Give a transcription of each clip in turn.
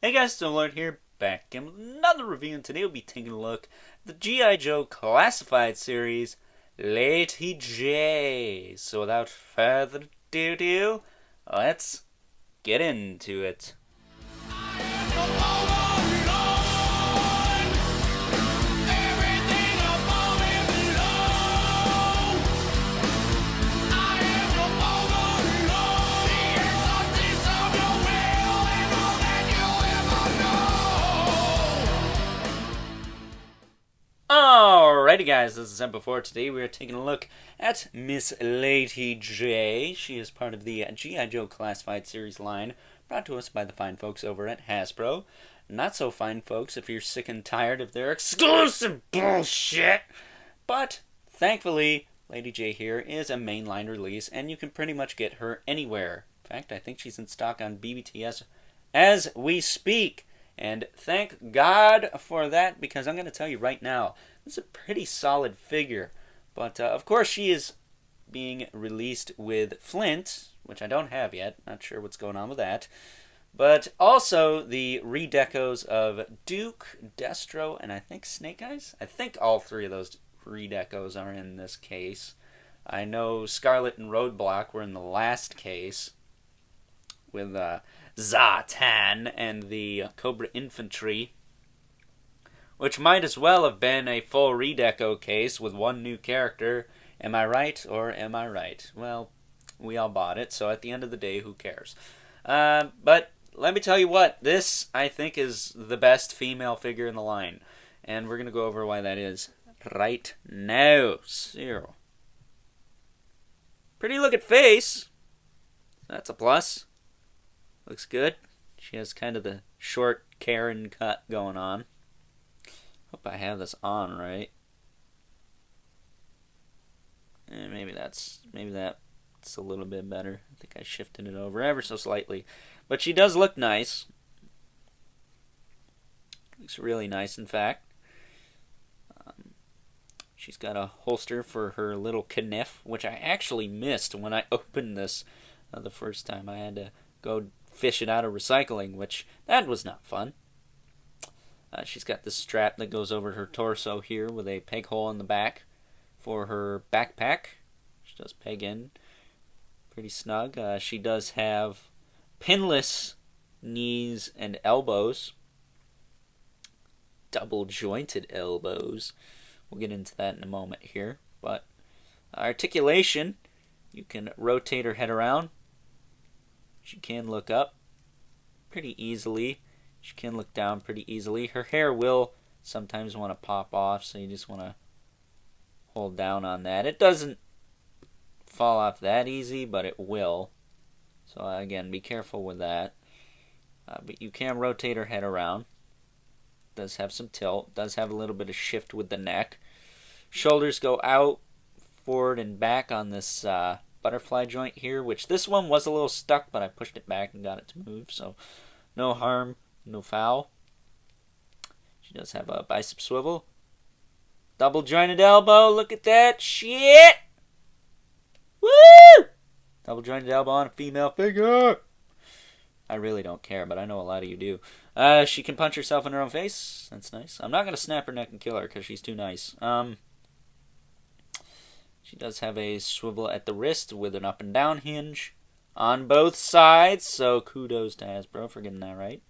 Hey guys, Lord here, back again with another review, and today we'll be taking a look at the G.I. Joe Classified series, Lady Jaye. So without further ado, let's get into it. Alrighty guys, this is episode 4. Today we are taking a look at Miss Lady Jaye. She is part of the G.I. Joe Classified series line, brought to us by the fine folks over at Hasbro. Not so fine folks if you're sick and tired of their exclusive bullshit. But, thankfully, Lady Jaye here is a mainline release, and you can pretty much get her anywhere. In fact, I think she's in stock on BBTS as we speak. And thank God for that, because I'm going to tell you right now, this is a pretty solid figure. But, of course, she is being released with Flint, which I don't have yet. Not sure what's going on with that. But also the redecos of Duke, Destro, and I think Snake Eyes. I think all three of those redecos are in this case. I know Scarlet and Roadblock were in the last case with Zartan and the Cobra Infantry, which might as well have been a full redeco case with one new character. Am I right, or am I right? Well, we all bought it, so at the end of the day, who cares? But let me tell you what, this, I think, is the best female figure in the line, and we're going to go over why that is right now. So, pretty looking face. That's a plus. Looks good. She has kind of the short Karen cut going on. Hope I have this on right. And maybe that's a little bit better. I think I shifted it over ever so slightly. But she does look nice. Looks really nice, in fact. She's got a holster for her little kniff, which I actually missed when I opened this the first time. I had to go fish it out of recycling, which that was not fun. She's got this strap that goes over her torso here with a peg hole in the back for her backpack. She does peg in pretty snug. She does have pinless knees and elbows. Double jointed elbows. We'll get into that in a moment here. But articulation, you can rotate her head around. She can look up pretty easily. She can look down pretty easily. Her hair will sometimes want to pop off, so you just want to hold down on that. It doesn't fall off that easy, but it will. So again, be careful with that. But you can rotate her head around. Does have some tilt. Does have a little bit of shift with the neck. Shoulders go out, forward, and back on this butterfly joint here, which this one was a little stuck, but I pushed it back and got it to move, so no harm, no foul. She does have a bicep swivel. Double jointed elbow, look at that shit! Woo! Double jointed elbow on a female figure! I really don't care, but I know a lot of you do. She can punch herself in her own face. That's nice. I'm not going to snap her neck and kill her because she's too nice. She does have a swivel at the wrist with an up and down hinge on both sides, so kudos to Hasbro for getting that right.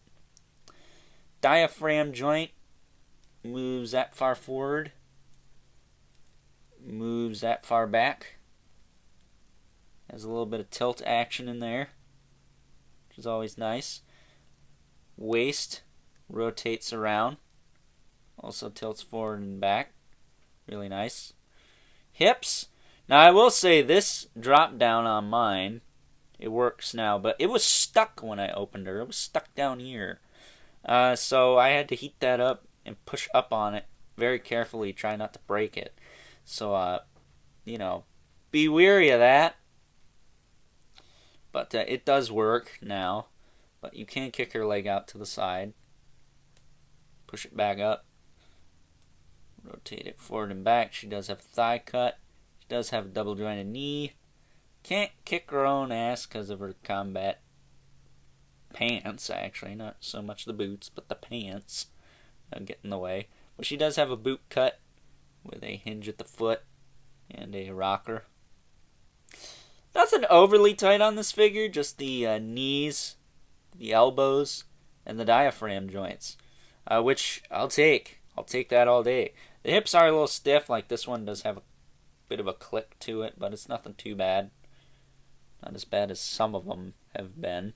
Diaphragm joint moves that far forward, moves that far back. Has a little bit of tilt action in there, which is always nice. Waist rotates around, also tilts forward and back. Really nice. Hips. Now I will say this drop down on mine, it works now, but it was stuck when I opened her. It was stuck down here. So I had to heat that up and push up on it very carefully, try not to break it. So, be wary of that. But it does work now. But you can kick her leg out to the side. Push it back up. Rotate it forward and back. She does have a thigh cut. She does have a double jointed knee. Can't kick her own ass because of her combat pants, actually. Not so much the boots, but the pants get in the way. But she does have a boot cut with a hinge at the foot and a rocker. Nothing overly tight on this figure, just the knees, the elbows, and the diaphragm joints, which I'll take. I'll take that all day. The hips are a little stiff, like this one does have a bit of a click to it, but it's nothing too bad. Not as bad as some of them have been.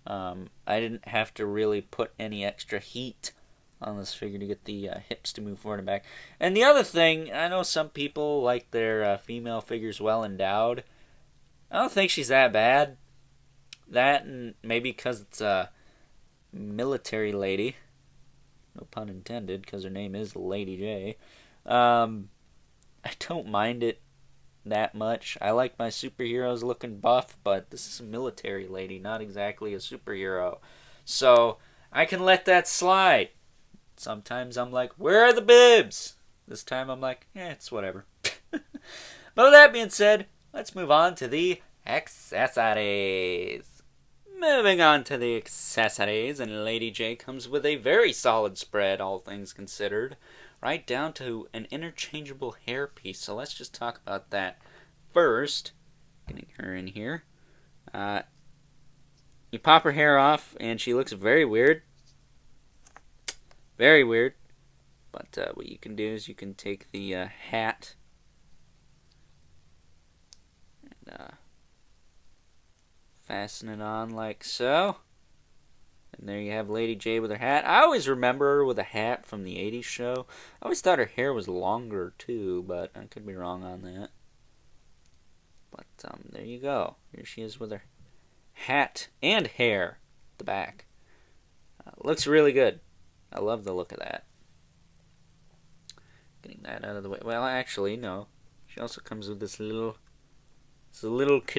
I didn't have to really put any extra heat on this figure to get the hips to move forward and back. And the other thing, I know some people like their female figures well endowed. I don't think she's that bad. That, and maybe because it's a military lady. No pun intended, because her name is Lady Jaye. I don't mind it that much. I like my superheroes looking buff, but this is a military lady, not exactly a superhero. So, I can let that slide. Sometimes I'm like, where are the bibs? This time I'm like, it's whatever. But with that being said, let's move on to the accessories. Moving on to the accessories, and Lady Jaye comes with a very solid spread, all things considered, right down to an interchangeable hairpiece. So let's just talk about that first. Getting her in here. You pop her hair off, and she looks very weird. Very weird. But what you can do is you can take the hat and fasten it on like so. And there you have Lady Jaye with her hat. I always remember her with a hat from the 80s show. I always thought her hair was longer too, but I could be wrong on that. But there you go. Here she is with her hat and hair at the back. Looks really good. I love the look of that. Getting that out of the way. Well, actually, no. She also comes with this little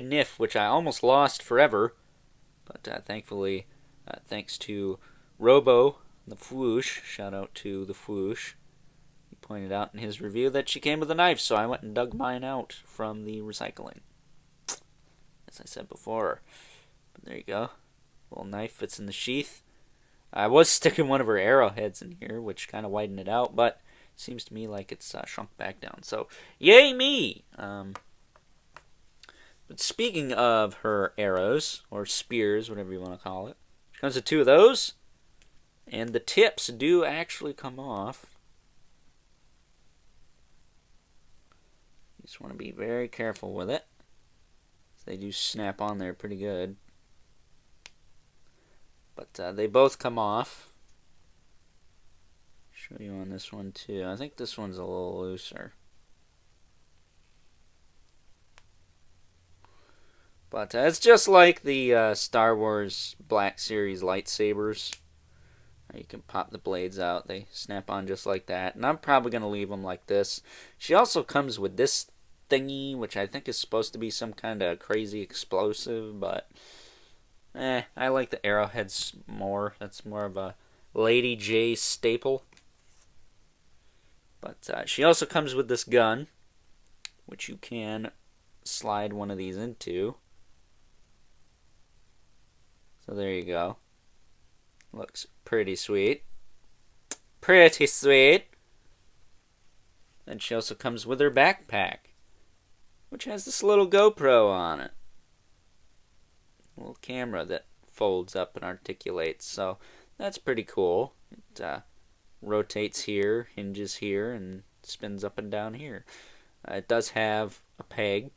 kniff, which I almost lost forever. But thankfully, thanks to Robo, the Fwoosh, shout out to the Fwoosh, he pointed out in his review that she came with a knife, so I went and dug mine out from the recycling. As I said before. But there you go. Little knife fits in the sheath. I was sticking one of her arrowheads in here, which kind of widened it out, but it seems to me like it's shrunk back down. So, yay me! But speaking of her arrows, or spears, whatever you want to call it, she comes with two of those, and the tips do actually come off. You just want to be very careful with it. They do snap on there pretty good. But they both come off. Show you on this one too. I think this one's a little looser. But it's just like the Star Wars Black Series lightsabers. You can pop the blades out. They snap on just like that. And I'm probably going to leave them like this. She also comes with this thingy, which I think is supposed to be some kind of crazy explosive, but I like the arrowheads more. That's more of a Lady Jaye staple. But she also comes with this gun, which you can slide one of these into. So there you go. Looks pretty sweet. Pretty sweet. And she also comes with her backpack, which has this little GoPro on it. A little camera that folds up and articulates. So that's pretty cool. It rotates here, hinges here, and spins up and down here. It does have a peg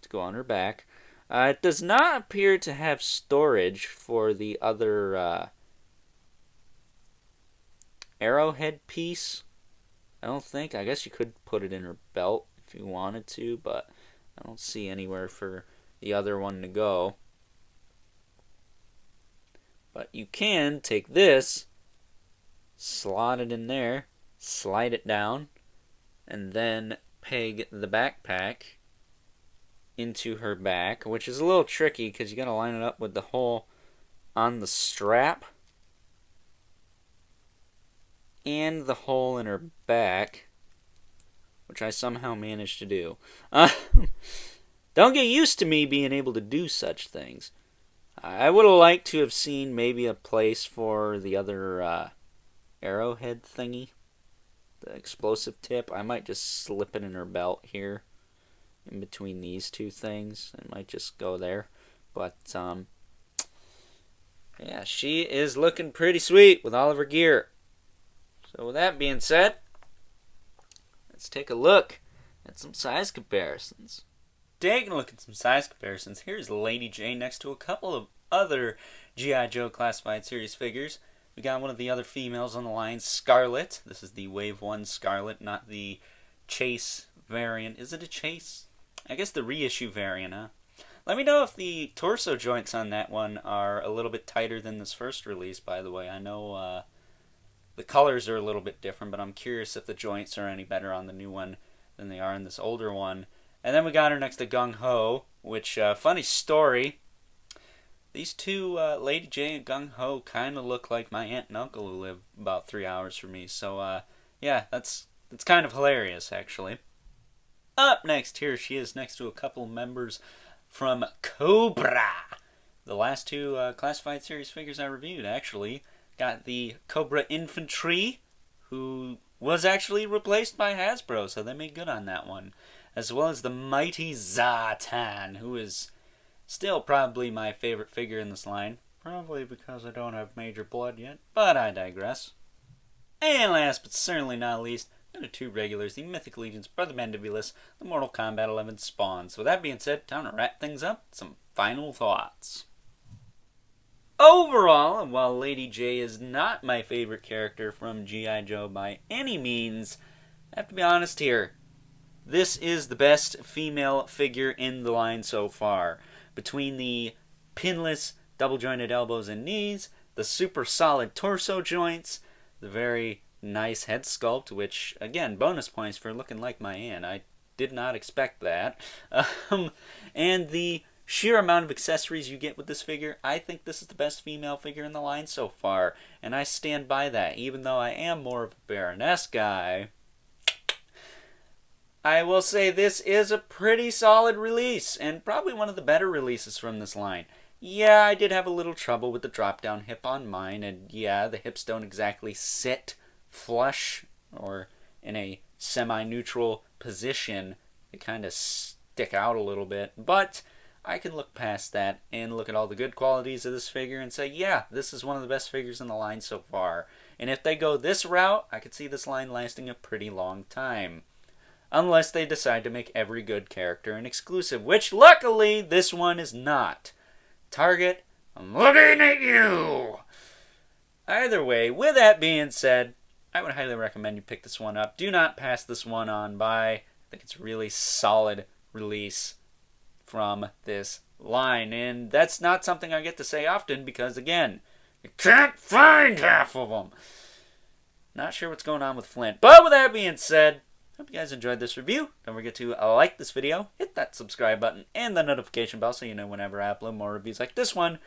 to go on her back. It does not appear to have storage for the other arrowhead piece. I don't think. I guess you could put it in her belt if you wanted to, but I don't see anywhere for the other one to go. But you can take this, slot it in there, slide it down, and then peg the backpack into her back, which is a little tricky because you got to line it up with the hole on the strap and the hole in her back, which I somehow managed to do. Don't get used to me being able to do such things. I would have liked to have seen maybe a place for the other arrowhead thingy, the explosive tip. I might just slip it in her belt here, in between these two things. It might just go there. But, yeah, she is looking pretty sweet with all of her gear. So with that being said, let's take a look at some size comparisons. Taking a look at some size comparisons, here's Lady Jaye next to a couple of other G.I. Joe Classified Series figures. We got one of the other females on the line, Scarlet. This is the Wave 1 Scarlet, not the Chase variant. Is it a Chase? I guess the reissue variant, huh? Let me know if the torso joints on that one are a little bit tighter than this first release, by the way. I know the colors are a little bit different, but I'm curious if the joints are any better on the new one than they are in this older one. And then we got her next to Gung Ho, which, funny story, these two, Lady Jaye and Gung Ho, kind of look like my aunt and uncle who live about 3 hours from me. So, yeah, that's kind of hilarious, actually. Up next, here she is next to a couple members from Cobra. The last two Classified Series figures I reviewed, actually. Got the Cobra Infantry, who was actually replaced by Hasbro, so they made good on that one. As well as the Mighty Zatan, who is still probably my favorite figure in this line. Probably because I don't have Major Blood yet, but I digress. And last but certainly not least, the two regulars, the Mythic Legion's Brother Mandibulus, the Mortal Kombat 11 Spawn. So with that being said, time to wrap things up. Some final thoughts. Overall, and while Lady Jaye is not my favorite character from G.I. Joe by any means, I have to be honest here. This is the best female figure in the line so far. Between the pinless, double-jointed elbows and knees, the super solid torso joints, the very nice head sculpt, which, again, bonus points for looking like my aunt. I did not expect that. And the sheer amount of accessories you get with this figure, I think this is the best female figure in the line so far. And I stand by that, even though I am more of a Baroness guy. I will say this is a pretty solid release, and probably one of the better releases from this line. Yeah, I did have a little trouble with the drop-down hip on mine, and yeah, the hips don't exactly sit flush or in a semi-neutral position. They kind of stick out a little bit, but I can look past that and look at all the good qualities of this figure and say, yeah, this is one of the best figures in the line so far. And if they go this route, I could see this line lasting a pretty long time. Unless they decide to make every good character an exclusive, which luckily this one is not. Target, I'm looking at you! Either way, with that being said, I would highly recommend you pick this one up. Do not pass this one on by. I think it's a really solid release from this line. And that's not something I get to say often because, again, you can't find half of them. Not sure what's going on with Flint. But with that being said, hope you guys enjoyed this review. Don't forget to like this video, hit that subscribe button, and the notification bell so you know whenever I upload more reviews like this one.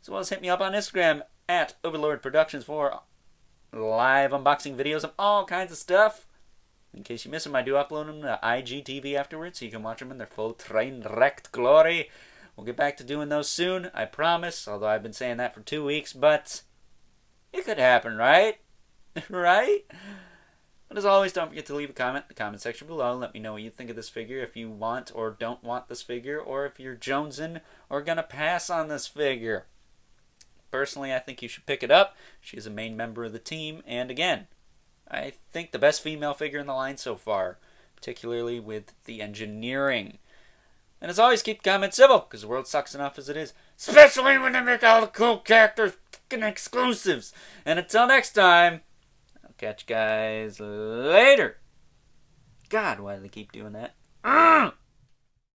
As well as hit me up on Instagram at Overlord Productions for live unboxing videos of all kinds of stuff. In case you miss them, I do upload them to IGTV afterwards, so you can watch them in their full train-wrecked glory. We'll get back to doing those soon, I promise, although I've been saying that for 2 weeks, but it could happen, right? Right? But as always, don't forget to leave a comment in the comment section below and let me know what you think of this figure, if you want or don't want this figure, or if you're jonesing or gonna pass on this figure. Personally, I think you should pick it up. She's a main member of the team, and again, I think the best female figure in the line so far, particularly with the engineering. And as always, keep the comments civil, because the world sucks enough as it is, especially when they make all the cool characters fucking exclusives. And until next time, I'll catch you guys later. God, why do they keep doing that?